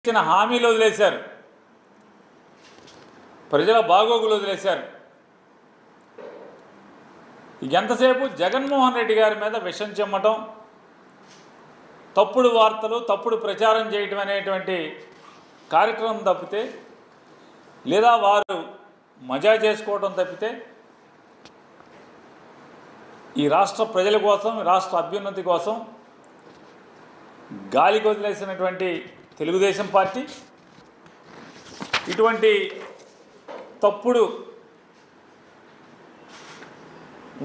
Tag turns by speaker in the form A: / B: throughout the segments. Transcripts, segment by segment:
A: ఇచ్చిన హామీలు వదిలేశారు, ప్రజల బాగోగులు వదిలేశారు. ఎంతసేపు జగన్మోహన్ రెడ్డి గారి మీద విషం చెమ్మటం, తప్పుడు వార్తలు, తప్పుడు ప్రచారం చేయటం అనేటువంటి కార్యక్రమం తప్పితే, లేదా వారు మజా చేసుకోవడం తప్పితే ఈ రాష్ట్ర ప్రజల కోసం, రాష్ట్ర అభ్యున్నతి కోసం గాలికి వదిలేసినటువంటి తెలుగుదేశం పార్టీ ఇటువంటి తప్పుడు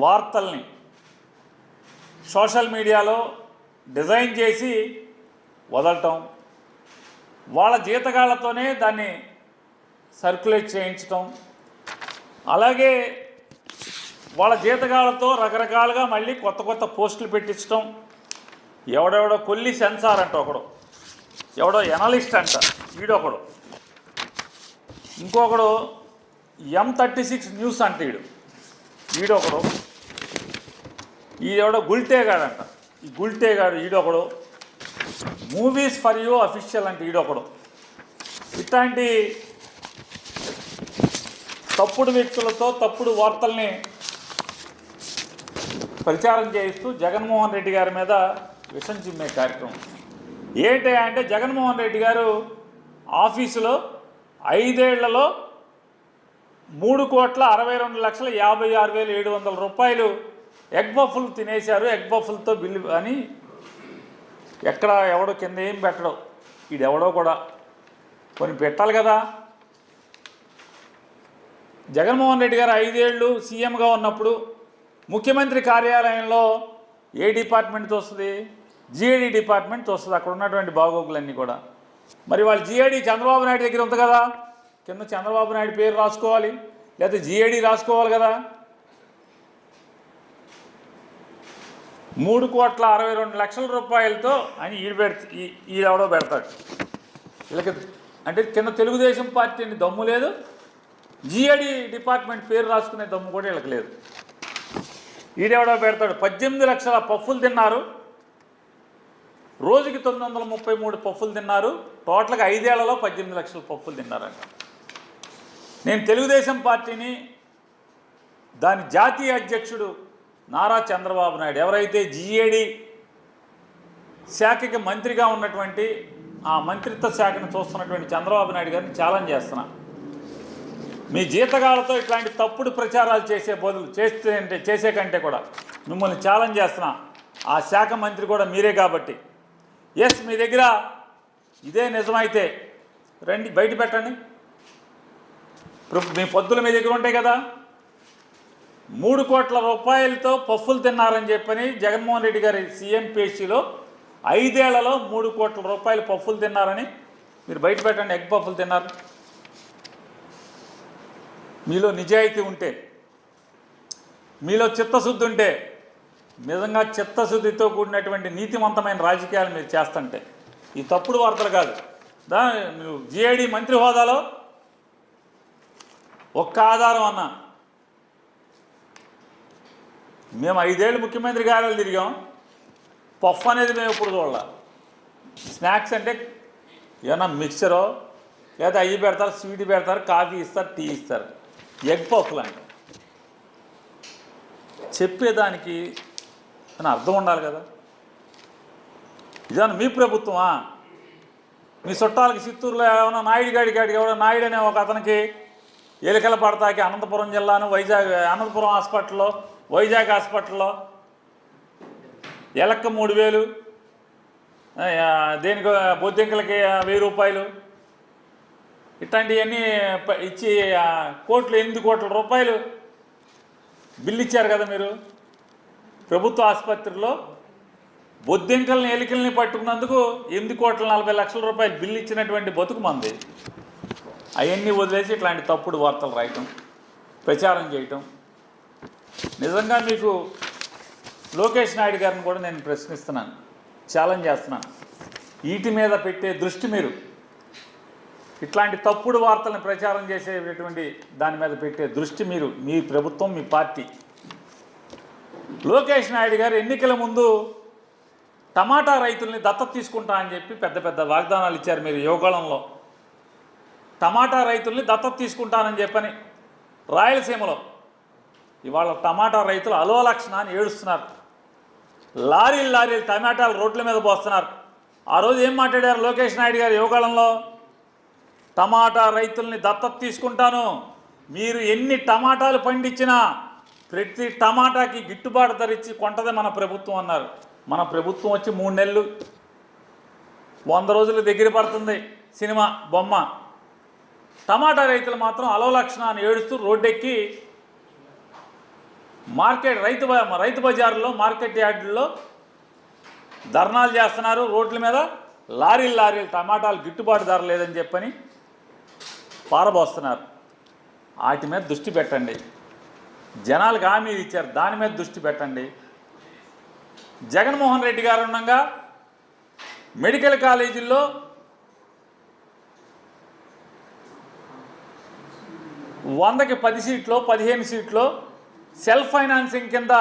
A: వార్తల్ని సోషల్ మీడియాలో డిజైన్ చేసి వదలటం, వాళ్ళ జీతగాళ్లతోనే దాన్ని సర్క్యులేట్ చేయించటం, అలాగే వాళ్ళ జీతగాళ్లతో రకరకాలుగా మళ్ళీ కొత్త కొత్త పోస్టులు పెట్టించడం. ఎవడెవడో కొల్లి సెన్సార్ అంట ఒకడు, ఎవడో ఎనలిస్ట్ అంట వీడొకడు, ఇంకొకడు M36 న్యూస్ అంట వీడొకడు, ఈడెవడో గుల్టేగాడంట, ఈ గుల్టేగాడు ఈడొకడు, మూవీస్ ఫర్ యూ అఫీషియల్ అంటే ఈడొకడు. ఇట్లాంటి తప్పుడు వ్యక్తులతో తప్పుడు వార్తల్ని ప్రచారం చేయిస్తూ జగన్మోహన్ రెడ్డి గారి మీద విషం చిమ్మే కార్యక్రమం. ఏంటి అంటే జగన్మోహన్ రెడ్డి గారు ఆఫీసులో 5 ఏళ్లలో 3,62,56,700 రూపాయలు ఎగ్ బఫుల్ తినేశారు, ఎగ్ బఫుల్తో బిల్లు అని ఎక్కడ ఎవడో కింద ఏం పెట్టడం, ఈడెవడో కూడా కొన్ని పెట్టాలి కదా. జగన్మోహన్ రెడ్డి గారు 5 ఏళ్ళు సీఎంగా ఉన్నప్పుడు ముఖ్యమంత్రి కార్యాలయంలో ఏ డిపార్ట్మెంట్ వస్తుంది? జిఐడి డిపార్ట్మెంట్ వస్తుంది. అక్కడ ఉన్నటువంటి బాగోగులన్నీ కూడా. మరి వాళ్ళు జిఐడి చంద్రబాబు నాయుడు దగ్గర ఉంది కదా, కింద చంద్రబాబు నాయుడు పేరు రాసుకోవాలి, లేకపోతే జిఐడి రాసుకోవాలి కదా. 3,62,00,000 రూపాయలతో అని ఈడెవడో పెడతాడు. వీళ్ళకి అంటే కింద తెలుగుదేశం పార్టీని దమ్ము లేదు, జిఐడి డిపార్ట్మెంట్ పేరు రాసుకునే దమ్ము కూడా వీళ్ళకి లేదు. ఈడెవడో పెడతాడు. 18 లక్షల పఫ్ఫులు తిన్నారు, రోజుకి 933 పఫ్ఫులు తిన్నారు, టోటల్గా 5 ఏళ్లలో 18 లక్షల పఫ్ఫులు తిన్నారంట. నేను తెలుగుదేశం పార్టీని, దాని జాతీయ అధ్యక్షుడు నారా చంద్రబాబు నాయుడు, ఎవరైతే జిఏడి శాఖకి మంత్రిగా ఉన్నటువంటి ఆ మంత్రిత్వ శాఖను చూస్తున్నటువంటి చంద్రబాబు నాయుడు గారిని ఛాలెంజ్ చేస్తున్నా. మీ జీతగాళ్లతో ఇట్లాంటి తప్పుడు ప్రచారాలు చేసే కంటే కూడా మిమ్మల్ని ఛాలెంజ్ చేస్తున్నా. ఆ శాఖ మంత్రి కూడా మీరే కాబట్టి, ఎస్ మీ దగ్గర ఇదే నిజమైతే రండి బయట పెట్టండి. మీ పొద్దులు మీ దగ్గర ఉంటాయి కదా. 3 కోట్ల రూపాయలతో పఫ్ఫులు తిన్నారని చెప్పని జగన్మోహన్ రెడ్డి గారి సీఎం పేషీలో 5 ఏళ్లలో 3 కోట్ల రూపాయలు పఫ్ఫులు తిన్నారని మీరు బయట పెట్టండి. ఎగ్ పఫ్ఫులు తిన్నారు. మీలో నిజాయితీ ఉంటే, మీలో చిత్తశుద్ధి ఉంటే, నిజంగా చిత్తశుద్ధితో కూడినటువంటి నీతివంతమైన రాజకీయాలు మీరు చేస్తుంటే, ఈ తప్పుడు వార్తలు కాదు. మీరు జిఐడి మంత్రి హోదాలో ఒక్క ఆధారం అన్నా, మేము 5 ఏళ్ళు ముఖ్యమంత్రి కార్యాలయాలు తిరిగాం, పఫ్ అనేది మేము ఎప్పుడు చూడాల. స్నాక్స్ అంటే ఏమన్నా మిక్చరో లేదా అయ్యి పెడతారు, స్వీట్ పెడతారు, కాఫీ ఇస్తారు, టీ ఇస్తారు. ఎగ్ పఫ్లు అంటే చెప్పేదానికి అని అర్థం ఉండాలి కదా. ఇదేమన్నా మీ ప్రభుత్వమా? మీ చుట్టాలకి చిత్తూరులో ఏమైనా నాయుడు గాడికి ఎవడో నాయుడు అనే ఒక అతనికి ఎలికల పడతాకి అనంతపురం జిల్లాను అనంతపురం హాస్పిటల్లో, వైజాగ్ హాస్పిటల్లో ఎలక్క 3,000, దేనికి బొద్దింకలకి 1,000 రూపాయలు, ఇట్లాంటివన్నీ ఇచ్చి కోట్లు 8 కోట్ల రూపాయలు బిల్లు ఇచ్చారు కదా మీరు. ప్రభుత్వ ఆసుపత్రిలో బొద్దింకల్ని ఎలికల్ని పట్టుకున్నందుకు 8,40,00,000 రూపాయలు బిల్లు ఇచ్చినటువంటి బతుకు మంది. అవన్నీ వదిలేసి ఇట్లాంటి తప్పుడు వార్తలు రాయటం, ప్రచారం చేయటం. నిజంగా మీకు లోకేష్ నాయుడు గారిని కూడా నేను ప్రశ్నిస్తున్నాను, ఛాలెంజ్ చేస్తున్నాను. వీటి మీద పెట్టే దృష్టి, మీరు ఇట్లాంటి తప్పుడు వార్తలను ప్రచారం చేసేటటువంటి దాని మీద పెట్టే దృష్టి మీరు, మీ ప్రభుత్వం, మీ పార్టీ. లోకేష్ నాయుడు గారు ఎన్నికల ముందు టమాటా రైతుల్ని దత్తత తీసుకుంటా అని చెప్పి పెద్ద పెద్ద వాగ్దానాలు ఇచ్చారు మీరు యువకాలంలో. టమాటా రైతుల్ని దత్తత తీసుకుంటానని చెప్పని రాయలసీమలో ఇవాళ టమాటా రైతులు అలోలక్షణ అని ఏడుస్తున్నారు. లారీలు టమాటాలు రోడ్ల మీద పోస్తున్నారు. ఆ రోజు ఏం మాట్లాడారు లోకేష్ నాయుడు గారు యువకాలంలో? టమాటా రైతుల్ని దత్తత తీసుకుంటాను, మీరు ఎన్ని టమాటాలు పండించినా ప్రతి టమాటాకి గిట్టుబాటు ధర ఇచ్చి కొంటది మన ప్రభుత్వం అన్నారు. మన ప్రభుత్వం వచ్చి 3 నెలలు 100 రోజులు దగ్గర పడుతుంది సినిమా బొమ్మ. టమాటా రైతులు మాత్రం అలోలక్షణ అని ఏడుస్తూ రోడ్డెక్కి మార్కెట్ రైతు బజార్లో మార్కెట్ యార్డుల్లో ధర్నాలు చేస్తున్నారు. రోడ్ల మీద లారీలు టమాటాలు గిట్టుబాటు ధర లేదని చెప్పని పారబోస్తున్నారు. వాటి మీద దృష్టి పెట్టండి. జనాలకు హామీ ఇచ్చారు, దాని మీద దృష్టి పెట్టండి. జగన్మోహన్ రెడ్డి గారు ఉండగా మెడికల్ కాలేజీల్లో 100కి 10 సీట్లో 15 సీట్లో సెల్ఫ్ ఫైనాన్సింగ్ కింద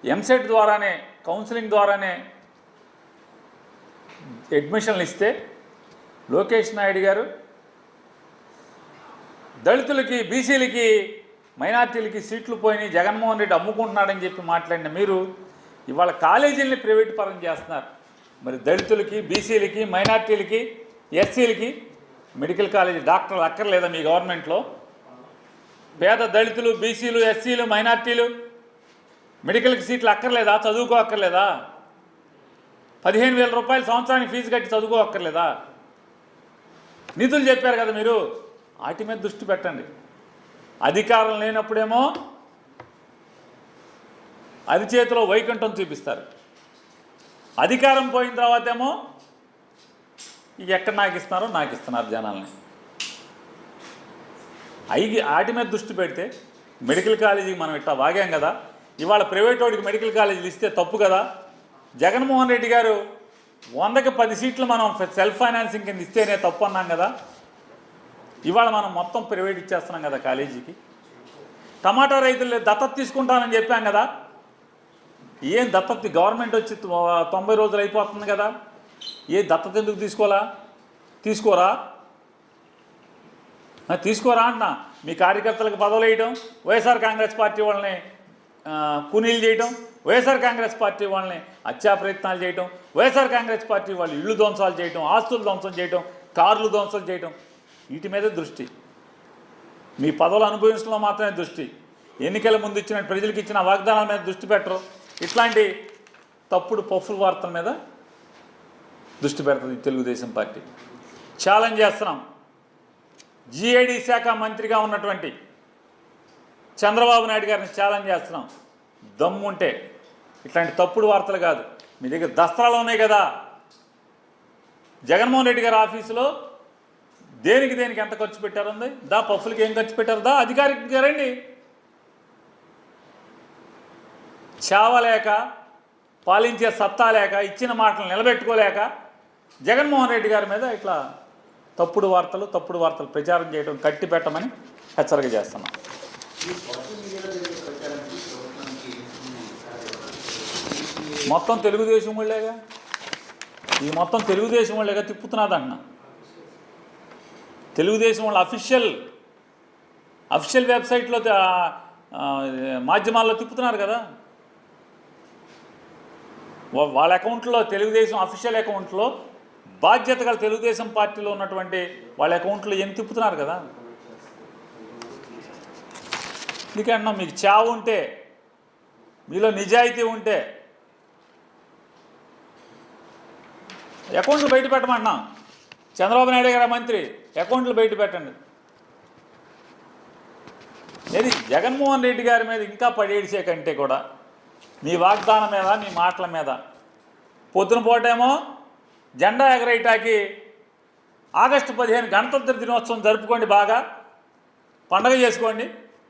A: ఎంసెట్ ద్వారానే కౌన్సిలింగ్ ద్వారానే అడ్మిషన్లు ఇస్తే లోకేష్ నాయుడు గారు దళితులకి, బీసీలకి, మైనార్టీలకి సీట్లు పోయినాయి, జగన్మోహన్ రెడ్డి అమ్ముకుంటున్నాడని చెప్పి మాట్లాడిన మీరు ఇవాళ కాలేజీలని ప్రైవేట్ పరం చేస్తున్నారు. మరి దళితులకి, బీసీలకి, మైనార్టీలకి, ఎస్సీలకి మెడికల్ కాలేజీ డాక్టర్లు అక్కర్లేదా మీ గవర్నమెంట్లో? పేద దళితులు, బీసీలు, ఎస్సీలు, మైనార్టీలు మెడికల్కి సీట్లు అక్కర్లేదా? చదువుకో అక్కర్లేదా? 15,000 రూపాయలు సంవత్సరానికి ఫీజు కట్టి చదువుకో అక్కర్లేదా? నిధులు చెప్పారు కదా మీరు, వాటి మీద దృష్టి పెట్టండి. అధికారం లేనప్పుడేమో అరిచేతిలో వైకుంఠం చూపిస్తారు, అధికారం పోయిన తర్వాత ఏమో ఇక ఎక్కడ నాకు ఇస్తున్నారు జనాల్ని. వాటి మీద దృష్టి పెడితే మెడికల్ కాలేజీకి మనం ఇట్లా వాగాం కదా, ఇవాళ ప్రైవేట్ వాడికి మెడికల్ కాలేజీలు ఇస్తే తప్పు కదా? జగన్మోహన్ రెడ్డి గారు 100కి 10 సీట్లు మనం సెల్ఫ్ ఫైనాన్సింగ్ కింద ఇస్తేనే తప్పు అన్నాం కదా, ఇవాళ మనం మొత్తం ప్రైవేట్ ఇచ్చేస్తున్నాం కదా కాలేజీకి. టమాటా రైతులు దత్తత తీసుకుంటానని చెప్పాం కదా, ఏం దత్తత? గవర్నమెంట్ వచ్చి 90 రోజులు అయిపోతుంది కదా, ఏ దత్తత ఎందుకు తీసుకోరా అంటున్నా. మీ కార్యకర్తలకు పదవులు వేయడం, వైఎస్ఆర్ కాంగ్రెస్ పార్టీ వాళ్ళని కూనీలు చేయడం, వైఎస్ఆర్ కాంగ్రెస్ పార్టీ వాళ్ళని హత్యా ప్రయత్నాలు చేయడం, వైఎస్ఆర్ కాంగ్రెస్ పార్టీ వాళ్ళు ఇళ్ళు ధ్వంసాలు చేయడం, ఆస్తులు ధ్వంసం చేయడం, కార్లు ధ్వంసం చేయడం, వీటి మీద దృష్టి. మీ పదవులు అనుభవించడంలో మాత్రమే దృష్టి. ఎన్నికల ముందు ఇచ్చిన ప్రజలకు ఇచ్చిన వాగ్దానాల మీద దృష్టి పెట్టరు. ఇట్లాంటి తప్పుడు పఫుల్ వార్తల మీద దృష్టి పెడుతుంది తెలుగుదేశం పార్టీ. ఛాలెంజ్ చేస్తున్నాం. జిఐడి శాఖ మంత్రిగా ఉన్నటువంటి చంద్రబాబు నాయుడు గారిని ఛాలెంజ్ చేస్తున్నాం. దమ్ముంటే ఇట్లాంటి తప్పుడు వార్తలు కాదు, మీ దగ్గర దస్త్రాలు ఉన్నాయి కదా, జగన్మోహన్ రెడ్డి గారి ఆఫీసులో దేనికి ఎంత ఖర్చు పెట్టారుంది, దా పఫులకి ఏం ఖర్చు పెట్టారు, దా అధికారికంగా రండి. చావలేక, పాలించే సత్తా లేక, ఇచ్చిన మాటలు నిలబెట్టుకోలేక జగన్మోహన్ రెడ్డి గారి మీద ఇట్లా తప్పుడు వార్తలు ప్రచారం చేయడం కట్టి పెట్టమని హెచ్చరిక చేస్తున్నాం. మొత్తం తెలుగుదేశం వాళ్ళేగా, ఈ మొత్తం తెలుగుదేశం వాళ్ళేగా తిప్పుతున్నాదన్న. తెలుగుదేశం వాళ్ళ అఫీషియల్ వెబ్సైట్లో మాధ్యమాల్లో తిప్పుతున్నారు కదా, వాళ్ళ అకౌంట్లో, తెలుగుదేశం అఫీషియల్ అకౌంట్లో బాధ్యత గల తెలుగుదేశం పార్టీలో ఉన్నటువంటి వాళ్ళ అకౌంట్లో ఏం తిప్పుతున్నారు కదా. ఎందుకంటున్నాం, మీకు చావు ఉంటే, మీలో నిజాయితీ ఉంటే అకౌంట్లు బయట పెట్టమంటున్నాం. చంద్రబాబు నాయుడు గారు మంత్రి, అకౌంట్లు బయట పెట్టండి. ఇది జగన్మోహన్ రెడ్డి గారి మీద ఇంకా పడేడిసే కంటే కూడా మీ వాగ్దానం మీద, మీ మాటల మీద పొద్దున పూటేమో జెండా ఎగరేయటానికి ఆగస్టు 15 గణతంత్ర దినోత్సవం జరుపుకోండి, బాగా పండగ చేసుకోండి,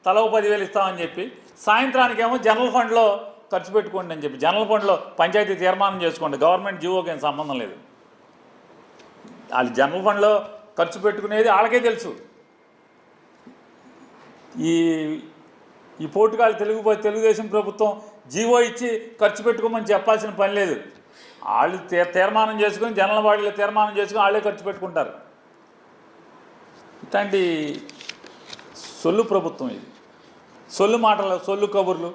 A: తలో 10,000 ఇస్తామని చెప్పి, సాయంత్రానికేమో జనరల్ ఫండ్లో ఖర్చు పెట్టుకోండి అని చెప్పి, జనరల్ ఫండ్లో పంచాయతీ తీర్మానం చేసుకోండి, గవర్నమెంట్ జీవోకి ఏం సంబంధం లేదు. వాళ్ళు జనరల్ ఫండ్లో ఖర్చు పెట్టుకునేది వాళ్ళకే తెలుసు. ఈ పోటుగాలు తెలుగుదేశం ప్రభుత్వం జీవో ఇచ్చి ఖర్చు పెట్టుకోమని చెప్పాల్సిన పని లేదు. వాళ్ళు తీర్మానం చేసుకొని జనరల్ బాడీలో తీర్మానం చేసుకొని వాళ్ళే ఖర్చు పెట్టుకుంటారు. ఇట్లాంటి సొల్లు ప్రభుత్వం ఇది. సొల్లు మాటలు, సొల్లు కబుర్లు.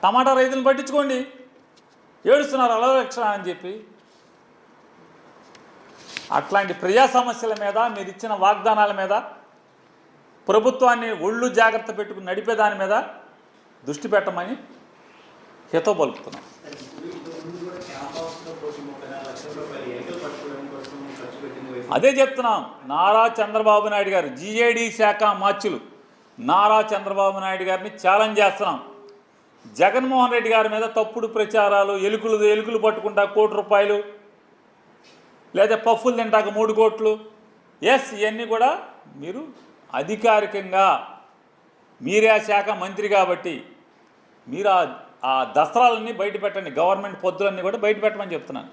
A: టమాటా రైతులను పట్టించుకోండి, ఏడుస్తున్నారు అలరక్షణ అని చెప్పి. అట్లాంటి ప్రజా సమస్యల మీద మీరు ఇచ్చిన వాగ్దానాల మీద, ప్రభుత్వాన్ని ఒళ్ళు జాగ్రత్త పెట్టుకుని నడిపేదాని మీద దృష్టి పెట్టమని హితవు పలుకుతున్నాం. అదే చెప్తున్నాం. నారా చంద్రబాబు నాయుడు గారు జీఏడీ శాఖ మార్చులు నారా చంద్రబాబు నాయుడు గారిని ఛాలెంజ్ చేస్తున్నాం. జగన్మోహన్ రెడ్డి గారి మీద తప్పుడు ప్రచారాలు, ఎలుకలు పట్టుకుంటా ₹1 లేదా పఫ్ఫులు తింటాక 3 కోట్లు, ఇవన్నీ కూడా మీరు అధికారికంగా మీరే ఆ శాఖ మంత్రి కాబట్టి మీరు ఆ దస్త్రాలన్నీ బయట పెట్టండి, గవర్నమెంట్ పొద్దులన్నీ కూడా బయట పెట్టమని చెప్తున్నాను.